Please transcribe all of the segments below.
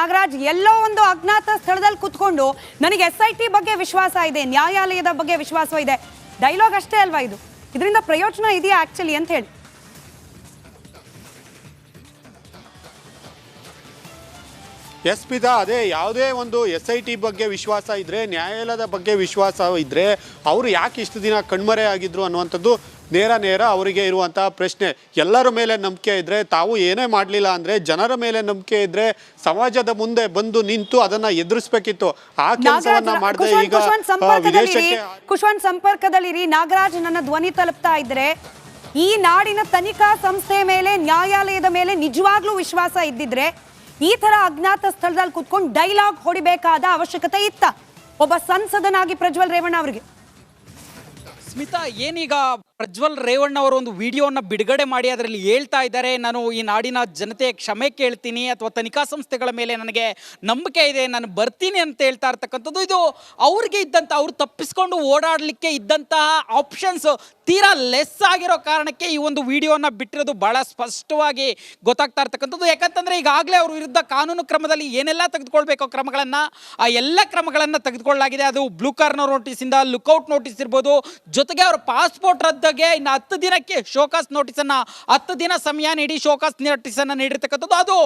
ನಾಗರಾಜ್ ಎಲ್ಲೋ ಒಂದು ಅಜ್ಞಾತ ಸ್ಥಳದಲ್ಲಿ ಕುತ್ಕೊಂಡು ನನಗೆ SIT ಬಗ್ಗೆ ವಿಶ್ವಾಸ ಇದೆ, ನ್ಯಾಯಾಲಯದ ಬಗ್ಗೆ ವಿಶ್ವಾಸ ಇದೆ, ಡೈಲಾಗ್ ಅಷ್ಟೇ ಅಲ್ವಾ ಇದು? ಇದರಿಂದ ಪ್ರಯೋಜನ ಇದೆಯಾ ಆಕ್ಚುಲಿ ಅಂತ ಹೇಳಿ? ಸ್ಮಿತಾ, ಅದೇ ಯಾವುದೇ ಒಂದು SIT ಬಗ್ಗೆ ವಿಶ್ವಾಸ ಇದ್ದರೆ, ನ್ಯಾಯಾಲಯದ ಬಗ್ಗೆ ವಿಶ್ವಾಸ ಇದ್ದರೆ ಅವರು ಯಾಕೆ ಇಷ್ಟು ದಿನ ಕಣ್ಮರೆ ಆಗಿದ್ರು ಅನ್ನುವಂಥದ್ದು ನೇರ ಅವರಿಗೆ ಇರುವಂಥ ಪ್ರಶ್ನೆ. ಎಲ್ಲರ ಮೇಲೆ ನಂಬಿಕೆ ಇದ್ದರೆ, ತಾವು ಏನೇ ಮಾಡಲಿಲ್ಲ ಅಂದರೆ ಜನರ ಮೇಲೆ ನಂಬಿಕೆ ಇದ್ದರೆ ಸಮಾಜದ ಮುಂದೆ ಬಂದು ನಿಂತು ಅದನ್ನು ಎದುರಿಸಬೇಕಿತ್ತು. ಆ ಕೆಲಸವನ್ನ ಮಾಡದೆ ಈಗ ವಿದೇಶಕ್ಕೆ ಕುಶ್ವಂತ್ ಸಂಪರ್ಕದಲ್ಲಿರಿ. ನಾಗರಾಜ್, ನನ್ನ ಧ್ವನಿ ತಲುಪ್ತಾ ಇದ್ರೆ ಈ ನಾಡಿನ ತನಿಖಾ ಸಂಸ್ಥೆ ಮೇಲೆ, ನ್ಯಾಯಾಲಯದ ಮೇಲೆ ನಿಜವಾಗ್ಲೂ ವಿಶ್ವಾಸ ಇದ್ದಿದ್ರೆ ಈ ತರ ಅಜ್ಞಾತ ಸ್ಥಳದಲ್ಲಿ ಕುತ್ಕೊಂಡು ಡೈಲಾಗ್ ಹೊಡಿಬೇಕಾದ ಅವಶ್ಯಕತೆ ಇತ್ತ ಒಬ್ಬ ಸಂಸದನಾಗಿ ಪ್ರಜ್ವಲ್ ರೇವಣ್ಣ ಅವರಿಗೆ? ಸ್ಮಿತಾ, ಏನೀಗ ಪ್ರಜ್ವಲ್ ರೇವಣ್ಣ ಅವರು ಒಂದು ವಿಡಿಯೋನ ಬಿಡುಗಡೆ ಮಾಡಿ ಅದರಲ್ಲಿ ಹೇಳ್ತಾ ಇದ್ದಾರೆ, ನಾನು ಈ ನಾಡಿನ ಜನತೆ ಕ್ಷಮೆ ಕೇಳ್ತೀನಿ ಅಥವಾ ತನಿಖಾ ಸಂಸ್ಥೆಗಳ ಮೇಲೆ ನನಗೆ ನಂಬಿಕೆ ಇದೆ, ನಾನು ಬರ್ತೀನಿ ಅಂತ ಹೇಳ್ತಾ ಇರ್ತಕ್ಕಂಥದ್ದು. ಇದು ಅವ್ರಿಗೆ ಇದ್ದಂಥ, ಅವ್ರು ತಪ್ಪಿಸ್ಕೊಂಡು ಓಡಾಡಲಿಕ್ಕೆ ಇದ್ದಂತಹ ಆಪ್ಷನ್ಸ್ ತೀರಾ ಲೆಸ್ ಆಗಿರೋ ಕಾರಣಕ್ಕೆ ಈ ಒಂದು ವಿಡಿಯೋನ ಬಿಟ್ಟಿರೋದು ಬಹಳ ಸ್ಪಷ್ಟವಾಗಿ ಗೊತ್ತಾಗ್ತಾ ಇರ್ತಕ್ಕಂಥದ್ದು. ಯಾಕಂತಂದರೆ ಈಗಾಗಲೇ ಅವ್ರ ವಿರುದ್ಧ ಕಾನೂನು ಕ್ರಮದಲ್ಲಿ ಏನೆಲ್ಲ ತೆಗೆದುಕೊಳ್ಬೇಕೋ ಕ್ರಮಗಳನ್ನು, ಆ ಎಲ್ಲ ಕ್ರಮಗಳನ್ನು ತೆಗೆದುಕೊಳ್ಳಲಾಗಿದೆ. ಅದು ಬ್ಲೂ ಕಾರ್ನರ್ ನೋಟಿಸಿಂದ ಲುಕ್ಔಟ್ ನೋಟಿಸ್ ಇರ್ಬೋದು, ಜೊತೆಗೆ ಅವರ ಪಾಸ್ಪೋರ್ಟ್ ರದ್ದಿಗೆ ಇನ್ನು 10 ದಿನಕ್ಕೆ ಶೋಕಾಸ್ ನೋಟಿಸನ್ನು, 10 ದಿನ ಸಮಯ ನೀಡಿ ಶೋಕಾಸ್ ನೋಟಿಸನ್ನು ನೀಡಿರ್ತಕ್ಕಂಥದ್ದು. ಅದು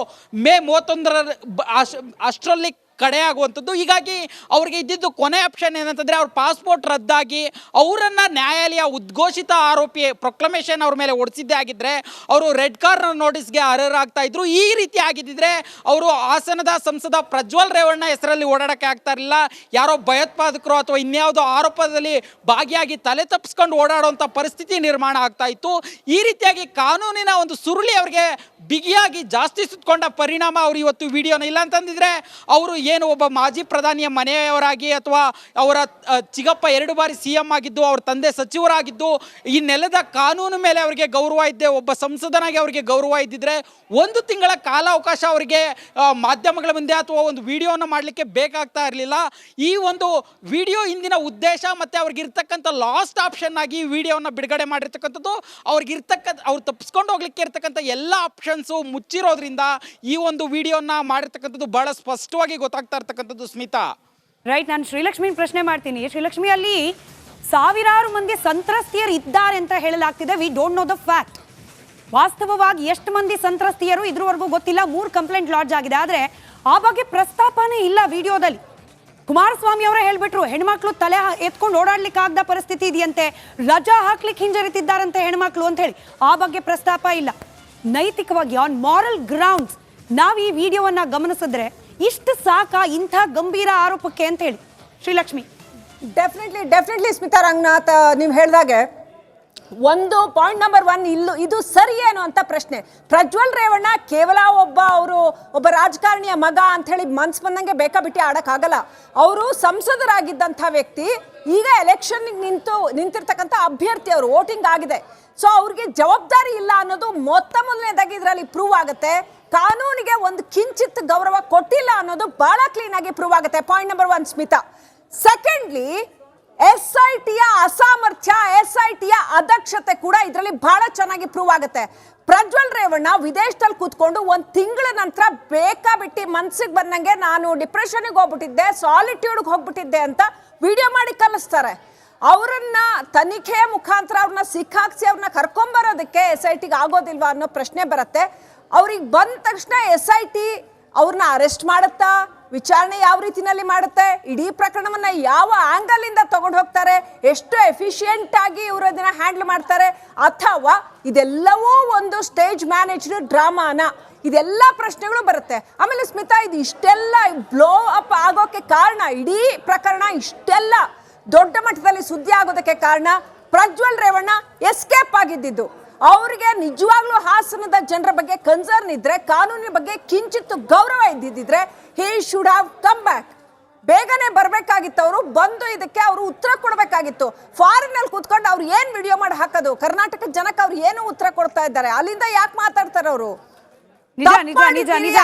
ಮೇ 31 ಅಷ್ಟರಲ್ಲಿ ಕಡೆ ಆಗುವಂಥದ್ದು. ಹೀಗಾಗಿ ಅವ್ರಿಗೆ ಇದ್ದಿದ್ದು ಕೊನೆ ಆಪ್ಷನ್ ಏನಂತಂದರೆ ಅವ್ರ ಪಾಸ್ಪೋರ್ಟ್ ರದ್ದಾಗಿ ಅವರನ್ನು ನ್ಯಾಯಾಲಯ ಉದ್ಘೋಷಿತ ಆರೋಪಿ ಪ್ರೊಕ್ಲಮೇಷನ್ ಅವ್ರ ಮೇಲೆ ಹೊಡಿಸಿದ್ದೇ ಆಗಿದ್ದರೆ ಅವರು ರೆಡ್ ಕಾರ್ನರ್ ನೋಟಿಸ್ಗೆ ಅರ್ಹರಾಗ್ತಾ ಇದ್ರು. ಈ ರೀತಿ ಆಗಿದ್ದಿದ್ರೆ ಅವರು ಹಾಸನದ ಸಂಸದ ಪ್ರಜ್ವಲ್ ರೇವಣ್ಣ ಹೆಸರಲ್ಲಿ ಓಡಾಡೋಕ್ಕೆ ಆಗ್ತಾ ಇರಲಿಲ್ಲ. ಯಾರೋ ಭಯೋತ್ಪಾದಕರು ಅಥವಾ ಇನ್ಯಾವುದೋ ಆರೋಪದಲ್ಲಿ ಭಾಗಿಯಾಗಿ ತಲೆ ತಪ್ಪಿಸ್ಕೊಂಡು ಓಡಾಡುವಂಥ ಪರಿಸ್ಥಿತಿ ನಿರ್ಮಾಣ ಆಗ್ತಾ ಇತ್ತು. ಈ ರೀತಿಯಾಗಿ ಕಾನೂನಿನ ಒಂದು ಸುರುಳಿ ಅವ್ರಿಗೆ ಬಿಗಿಯಾಗಿ ಜಾಸ್ತಿ ಸುತ್ತಕೊಂಡ ಪರಿಣಾಮ ಅವರು ಇವತ್ತು ವಿಡಿಯೋನ, ಇಲ್ಲ ಅಂತಂದಿದ್ರೆ ಅವರು ಏನು ಒಬ್ಬ ಮಾಜಿ ಪ್ರಧಾನಿಯ ಮನೆಯವರಾಗಿ ಅಥವಾ ಅವರ ಚಿಗಪ್ಪ 2 ಬಾರಿ CM ಆಗಿದ್ದು, ಅವ್ರ ತಂದೆ ಸಚಿವರಾಗಿದ್ದು, ಈ ನೆಲದ ಕಾನೂನು ಮೇಲೆ ಅವರಿಗೆ ಗೌರವ ಇದ್ದೆ, ಒಬ್ಬ ಸಂಸದನಾಗಿ ಅವರಿಗೆ ಗೌರವ ಇದ್ದಿದ್ರೆ 1 ತಿಂಗಳ ಕಾಲಾವಕಾಶ ಅವರಿಗೆ ಮಾಧ್ಯಮಗಳ ಮುಂದೆ ಅಥವಾ ಒಂದು ವಿಡಿಯೋನ ಮಾಡಲಿಕ್ಕೆ ಬೇಕಾಗ್ತಾ ಇರಲಿಲ್ಲ. ಈ ಒಂದು ವಿಡಿಯೋ ಹಿಂದಿನ ಉದ್ದೇಶ ಮತ್ತು ಅವ್ರಿಗಿರ್ತಕ್ಕಂಥ ಲಾಸ್ಟ್ ಆಪ್ಷನ್ ಆಗಿ ಈ ವಿಡಿಯೋನ ಬಿಡುಗಡೆ ಮಾಡಿರ್ತಕ್ಕಂಥದ್ದು. ಅವ್ರು ತಪ್ಪಿಸ್ಕೊಂಡು ಹೋಗ್ಲಿಕ್ಕೆ ಇರ್ತಕ್ಕಂಥ ಎಲ್ಲ ಆಪ್ಷನ್ಸು ಮುಚ್ಚಿರೋದ್ರಿಂದ ಈ ಒಂದು ವಿಡಿಯೋನ ಮಾಡಿರ್ತಕ್ಕಂಥದ್ದು ಬಹಳ ಸ್ಪಷ್ಟವಾಗಿ ಗೊತ್ತಾಗ್ತಾ ಇರ್ತಕ್ಕಂಥದ್ದು. ಸ್ಮಿತಾ, ರೈಟ್. ನಾನು ಶ್ರೀಲಕ್ಷ್ಮಿ ಪ್ರಶ್ನೆ ಮಾಡ್ತೀನಿ. ಶ್ರೀಲಕ್ಷ್ಮಿ, ಅಲ್ಲಿ ಸಾವಿರಾರು ಮಂದಿ ಸಂತ್ರಸ್ತಿಯರು ಇದ್ದಾರೆ ಅಂತ ಹೇಳಲಾಗ್ತಿದೆ. We don't know the fact. ವಾಸ್ತವವಾಗಿ ಎಷ್ಟು ಮಂದಿ ಸಂತ್ರಸ್ತಿಯರು ಇದ್ರವರೆಗೂ ಗೊತ್ತಿಲ್ಲ. 3 ಕಂಪ್ಲೇಂಟ್ ಲಾಡ್ಜ್ ಆಗಿದೆ, ಆದರೆ ಆ ಬಗ್ಗೆ ಪ್ರಸ್ತಾಪನೇ ಇಲ್ಲ ವಿಡಿಯೋದಲ್ಲಿ. ಕುಮಾರಸ್ವಾಮಿ ಅವರೇ ಹೇಳ್ಬಿಟ್ರು, ಹೆಣ್ಮಕ್ಳು ತಲೆ ಎತ್ಕೊಂಡು ಓಡಾಡ್ಲಿಕ್ಕೆ ಆಗದ ಪರಿಸ್ಥಿತಿ ಇದೆಯಂತೆ, ರಜಾ ಹಾಕ್ಲಿಕ್ಕೆ ಹಿಂಜರಿತಿದ್ದಾರಂತೆ ಹೆಣ್ಮಕ್ಳು ಅಂತ ಹೇಳಿ. ಆ ಬಗ್ಗೆ ಪ್ರಸ್ತಾಪ ಇಲ್ಲ. ನೈತಿಕವಾಗಿ ಆನ್ ಮಾರಲ್ ಗ್ರೌಂಡ್ಸ್ ನಾವು ಈ ವಿಡಿಯೋವನ್ನ ಗಮನಿಸಿದ್ರೆ ಇಷ್ಟು ಸಾಕ ಇಂಥ ಗಂಭೀರ ಆರೋಪಕ್ಕೆ ಅಂತ ಹೇಳಿ? ಶ್ರೀಲಕ್ಷ್ಮಿ. ಡೆಫಿನೆಟ್ಲಿ ಸ್ಮಿತಾ ರಂಗನಾಥ್, ನೀವು ಹೇಳಿದಾಗೆ ಒಂದು ಪಾಯಿಂಟ್ ನಂಬರ್ 1 ಇದು ಸರಿ ಏನು ಅಂತ ಪ್ರಶ್ನೆ. ಪ್ರಜ್ವಲ್ ರೇವಣ್ಣ ಕೇವಲ ಒಬ್ಬ ರಾಜಕಾರಣಿಯ ಮಗ ಅಂತ ಹೇಳಿ ಮನ್ಸು ಬಂದಂಗೆ ಬೇಕಾಬಿಟ್ಟಿ ಆಡೋಕ್ಕಾಗಲ್ಲ. ಅವರು ಸಂಸದರಾಗಿದ್ದಂಥ ವ್ಯಕ್ತಿ, ಈಗ ಎಲೆಕ್ಷನ್ಗೆ ನಿಂತಿರ್ತಕ್ಕಂಥ ಅಭ್ಯರ್ಥಿ, ಅವರು ವೋಟಿಂಗ್ ಆಗಿದೆ. ಸೊ ಅವ್ರಿಗೆ ಜವಾಬ್ದಾರಿ ಇಲ್ಲ ಅನ್ನೋದು ಮೊದಲನೇದಾಗಿ ಇದರಲ್ಲಿ ಪ್ರೂವ್ ಆಗುತ್ತೆ. ಕಾನೂನಿಗೆ ಒಂದು ಕಿಂಚಿತ್ ಗೌರವ ಕೊಟ್ಟಿಲ್ಲ ಅನ್ನೋದು ಬಹಳ ಕ್ಲೀನ್ ಆಗಿ ಪ್ರೂವ್ ಆಗುತ್ತೆ. Point number 1 Smita. ಸೆಕೆಂಡ್ಲಿ, SITಯ ಅಸಾಮರ್ಥ್ಯ, SITಯ ಅದಕ್ಷತೆ ಕೂಡ ಇದರಲ್ಲಿ ಬಹಳ ಚೆನ್ನಾಗಿ ಪ್ರೂವ್ ಆಗುತ್ತೆ. ಪ್ರಜ್ವಲ್ ರೇವಣ್ಣ ವಿದೇಶದಲ್ಲಿ ಕೂತ್ಕೊಂಡು 1 ತಿಂಗಳ ನಂತರ ಬೇಕಾಬಿಟ್ಟಿ ಮನ್ಸಿಗೆ ಬಂದಂಗೆ ನಾನು ಡಿಪ್ರೆಷನ್ಗೆ ಹೋಗ್ಬಿಟ್ಟಿದ್ದೆ, ಸಾಲಿಟ್ಯೂಡ್ಗೆ ಹೋಗ್ಬಿಟ್ಟಿದ್ದೆ ಅಂತ ವಿಡಿಯೋ ಮಾಡಿ ಕಲಿಸ್ತಾರೆ. ಅವರನ್ನ ತನಿಖೆ ಮುಖಾಂತರ ಅವ್ರನ್ನ ಸಿಕ್ಕಾಕ್ಸಿ ಅವ್ರನ್ನ ಕರ್ಕೊಂಬರೋದಕ್ಕೆ SITಗೆ ಆಗೋದಿಲ್ವಾ ಅನ್ನೋ ಪ್ರಶ್ನೆ ಬರುತ್ತೆ. ಅವ್ರಿಗೆ ಬಂದ ತಕ್ಷಣ SIT ಅವ್ರನ್ನ ಅರೆಸ್ಟ್ ಮಾಡುತ್ತಾ, ವಿಚಾರಣೆ ಯಾವ ರೀತಿನಲ್ಲಿ ಮಾಡುತ್ತೆ, ಇಡೀ ಪ್ರಕರಣವನ್ನ ಯಾವ ಆಂಗಲ್ ಇಂದ ತಗೊಂಡು ಹೋಗ್ತಾರೆ, ಎಷ್ಟು ಎಫಿಷಿಯೆಂಟ್ ಆಗಿ ಇವರು ಅದನ್ನ ಹ್ಯಾಂಡಲ್ ಮಾಡ್ತಾರೆ, ಅಥವಾ ಇದೆಲ್ಲವೂ ಒಂದು ಸ್ಟೇಜ್ ಮ್ಯಾನೇಜ್ಡ್ ಡ್ರಾಮಾನ, ಇದೆಲ್ಲ ಪ್ರಶ್ನೆಗಳು ಬರುತ್ತೆ. ಆಮೇಲೆ ಸ್ಮಿತಾ, ಇದು ಇಷ್ಟೆಲ್ಲ ಬ್ಲೋ ಅಪ್ ಆಗೋಕೆ ಕಾರಣ, ಇಡೀ ಪ್ರಕರಣ ಇಷ್ಟೆಲ್ಲ ದೊಡ್ಡ ಮಟ್ಟದಲ್ಲಿ ಸುದ್ದಿ ಆಗೋದಕ್ಕೆ ಕಾರಣ ಪ್ರಜ್ವಲ್ ರೇವಣ್ಣ ಎಸ್ಕೇಪ್ ಆಗಿದ್ದು. ಅವರಿಗೆ ನಿಜವಾಗ್ಲೂ ಹಾಸನದ ಜನರ ಬಗ್ಗೆ ಕನ್ಸರ್ನ್ ಇದ್ರೆ, ಕಾನೂನಿನ ಬಗ್ಗೆ ಕಿಂಚಿತ್ತು ಗೌರವ ಇದ್ದಿದ್ರೆ, he should have come back. ಬೇಗನೆ ಬರಬೇಕಾಗಿತ್ತು. ಅವರು ಬಂದು ಇದಕ್ಕೆ ಅವರು ಉತ್ತರ ಕೊಡಬೇಕಾಗಿತ್ತು. ಫಾರಿನ್ ಅಲ್ಲಿ ಕೂತ್ಕೊಂಡು ಅವ್ರು ಏನ್ ವಿಡಿಯೋ ಮಾಡಿ ಹಾಕೋದು? ಕರ್ನಾಟಕದ ಜನಕ್ಕೆ ಅವ್ರು ಏನು ಉತ್ತರ ಕೊಡ್ತಾ ಇದ್ದಾರೆ? ಅಲ್ಲಿಂದ ಯಾಕೆ ಮಾತಾಡ್ತಾರೆ ಅವರು? ನಿಜ.